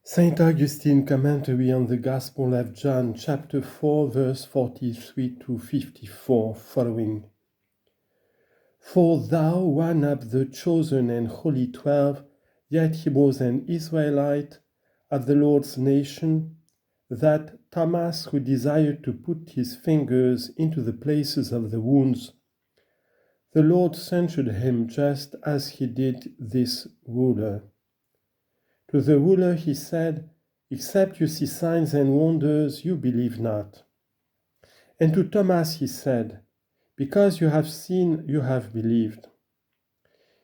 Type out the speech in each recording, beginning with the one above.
Saint Augustine commentary on the Gospel of John, chapter 4, verse 43 to 54, following. For thou, one of the chosen and holy 12, yet he was an Israelite of the Lord's nation, that Thomas, who desired to put his fingers into the places of the wounds, the Lord censured him just as he did this ruler. To the ruler he said, Except you see signs and wonders, you believe not. And to Thomas he said, Because you have seen, you have believed.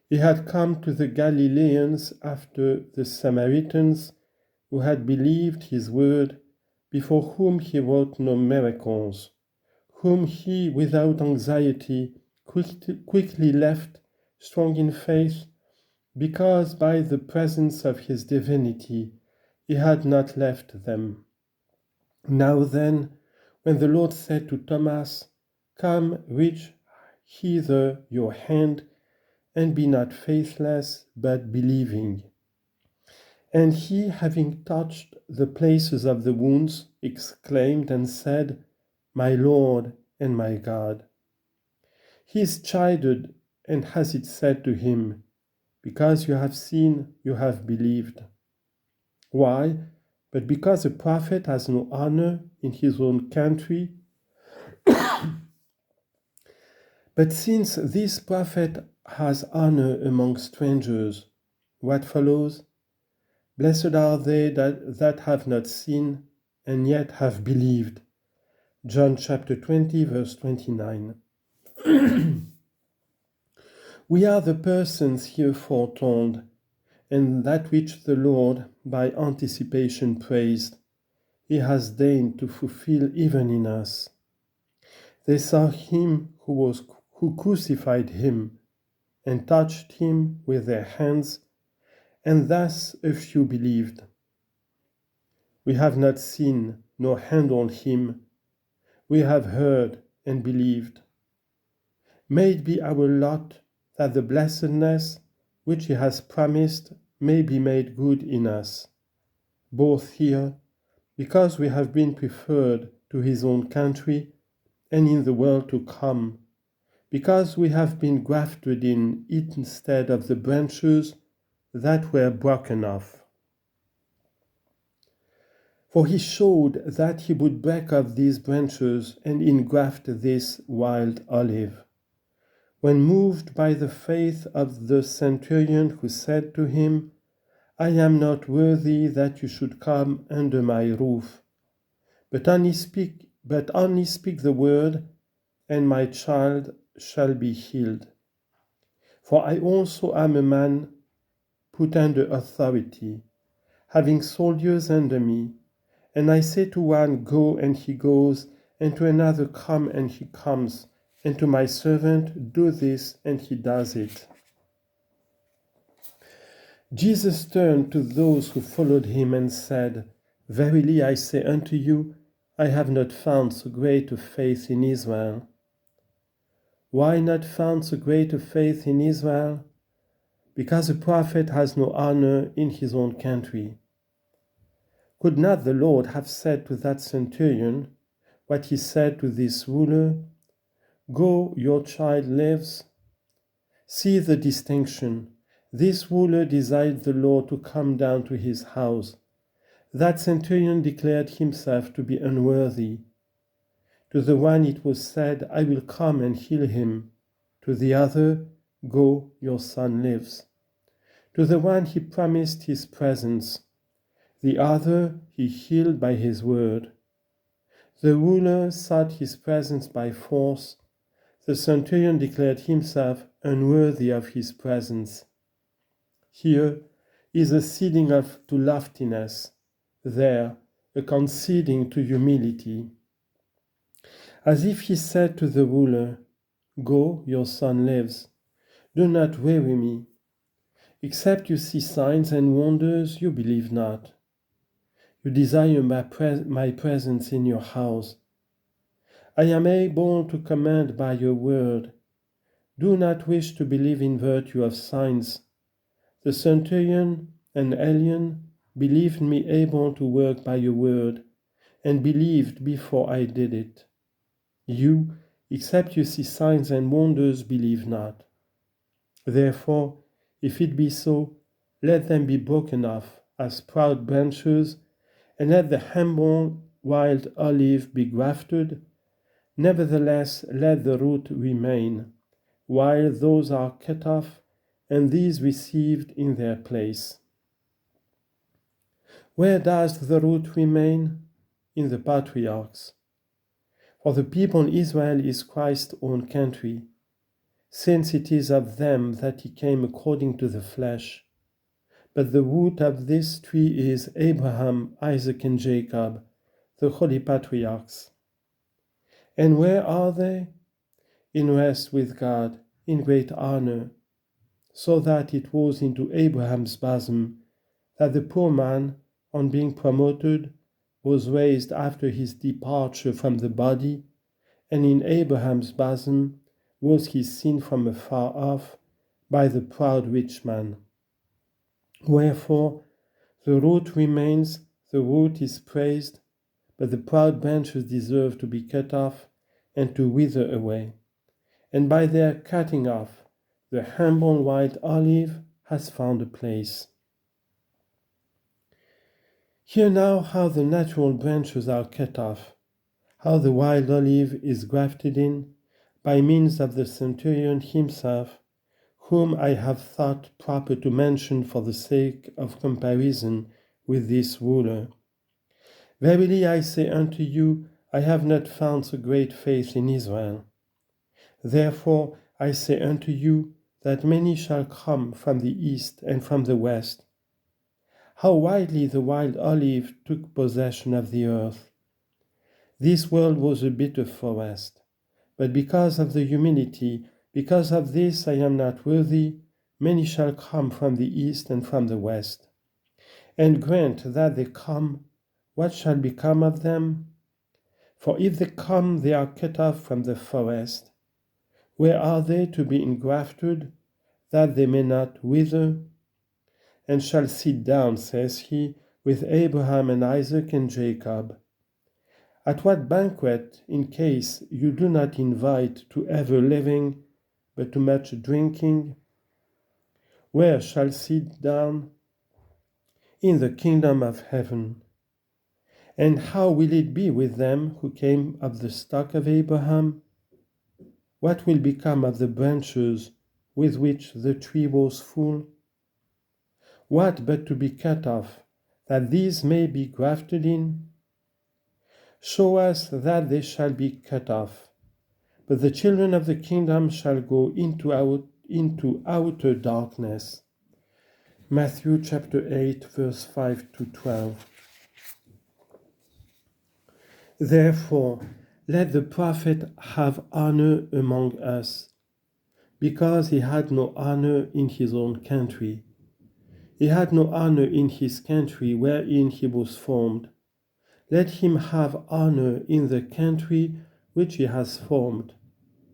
He had come to the Galilaeans after the Samaritans, who had believed his word, before whom he wrought no miracles, whom he, without anxiety, quickly left, strong in faith, because by the presence of his divinity he had not left them. Now then, when the Lord said to Thomas, Come, reach hither your hand, and be not faithless, but believing. And he, having touched the places of the wounds, exclaimed and said, My Lord and my God. He is chided, and has it said to him, Because you have seen, you have believed. Why? But because a prophet has no honor in his own country. But since this prophet has honor among strangers, what follows? Blessed are they that have not seen and yet have believed. John chapter 20, verse 29. We are the persons here foretold, and that which the Lord, by anticipation, praised, he has deigned to fulfill even in us. They saw him who crucified him, and touched him with their hands, and thus a few believed. We have not seen nor handled him, we have heard and believed. May it be our lot that the blessedness which he has promised may be made good in us, both here, because we have been preferred to his own country, and in the world to come, because we have been grafted in it instead of the branches that were broken off. For he showed that he would break off these branches and engraft this wild olive. When moved by the faith of the centurion who said to him, I am not worthy that you should come under my roof, but only speak the word, and my child shall be healed. For I also am a man put under authority, having soldiers under me, and I say to one, Go, and he goes, and to another, Come, and he comes, and to my servant, Do this, and he does it. Jesus turned to those who followed him and said, Verily I say unto you, I have not found so great a faith in Israel. Why not found so great a faith in Israel? Because a prophet has no honor in his own country. Could not the Lord have said to that centurion what he said to this ruler? Go, your child lives. See the distinction. This ruler desired the Lord to come down to his house. That centurion declared himself to be unworthy. To the one it was said, I will come and heal him. To the other, Go, your son lives. To the one he promised his presence. The other he healed by his word. The ruler sought his presence by force. The centurion declared himself unworthy of his presence. Here is a ceding to loftiness, there a conceding to humility. As if he said to the ruler, Go, your son lives. Do not weary me. Except you see signs and wonders, you believe not. You desire my presence in your house. I am able to command by your word. Do not wish to believe in virtue of signs. The centurion, an alien, believed me able to work by your word, and believed before I did it. You, except you see signs and wonders, believe not. Therefore, if it be so, let them be broken off as proud branches, and let the humble wild olive be grafted. Nevertheless, let the root remain, while those are cut off, and these received in their place. Where does the root remain? In the patriarchs. For the people Israel is Christ's own country, since it is of them that he came according to the flesh. But the root of this tree is Abraham, Isaac, and Jacob, the holy patriarchs. And where are they? In rest with God, in great honor, so that it was into Abraham's bosom that the poor man, on being promoted, was raised after his departure from the body, and in Abraham's bosom was he seen from afar off by the proud rich man. Wherefore, the root remains, the root is praised, but the proud branches deserve to be cut off and to wither away. And by their cutting off, the humble wild olive has found a place. Hear now how the natural branches are cut off, how the wild olive is grafted in, by means of the centurion himself, whom I have thought proper to mention for the sake of comparison with this ruler. Verily I say unto you, I have not found so great faith in Israel. Therefore I say unto you, that many shall come from the east and from the west. How widely the wild olive took possession of the earth. This world was a bitter forest, but because of the humility, because of this I am not worthy, many shall come from the east and from the west. And grant that they come, what shall become of them? For if they come, they are cut off from the forest. Where are they to be engrafted, that they may not wither? And shall sit down, says he, with Abraham and Isaac and Jacob. At what banquet, in case you do not invite to ever living, but to much drinking? Where shall sit down? In the kingdom of heaven. And how will it be with them who came of the stock of Abraham? What will become of the branches with which the tree was full? What but to be cut off, that these may be grafted in? Show us that they shall be cut off. But the children of the kingdom shall go into outer darkness. Matthew chapter 8, verse 5 to 12. Therefore, let the prophet have honor among us, because he had no honor in his own country. He had no honor in his country wherein he was formed. Let him have honor in the country which he has formed.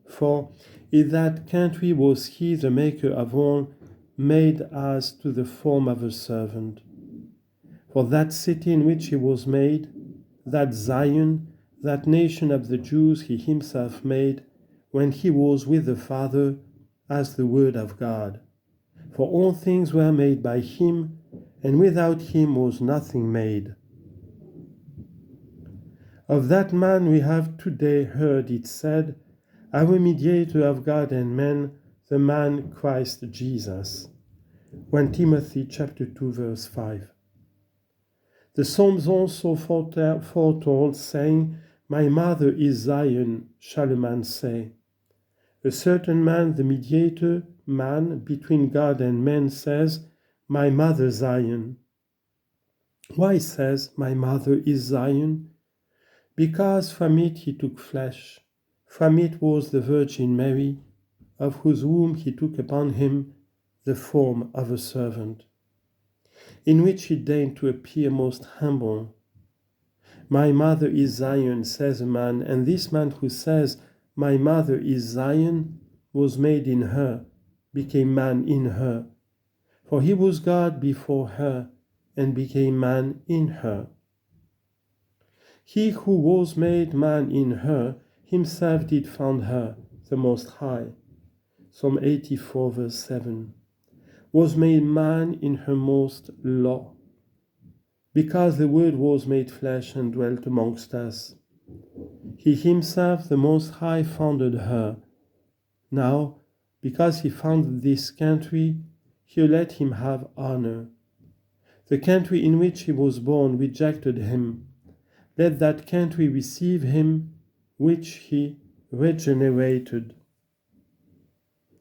For in that country was he the maker of all, made as to the form of a servant. For that city in which he was made, that Zion, that nation of the Jews he himself made, when he was with the Father, as the Word of God. For all things were made by him, and without him was nothing made. Of that man we have today heard it said, our mediator of God and men, the man Christ Jesus. 1 Timothy chapter 2, verse 5. The Psalms also foretold, saying, my mother is Zion, shall a man say. A certain man, the mediator man between God and men, says, my mother Zion. Why says, my mother is Zion? Because from it he took flesh. From it was the Virgin Mary, of whose womb he took upon him the form of a servant, in which he deigned to appear most humble. My mother is Zion, says a man, and this man who says, my mother is Zion, was made in her, became man in her. For he was God before her, and became man in her. He who was made man in her, himself did found her, the Most High. Psalm 84, verse 7. Was made man in her most law, because the Word was made flesh and dwelt amongst us. He himself, the Most High, founded her. Now, because he founded this country, he let him have honor. The country in which he was born rejected him. Let that country receive him, which he regenerated.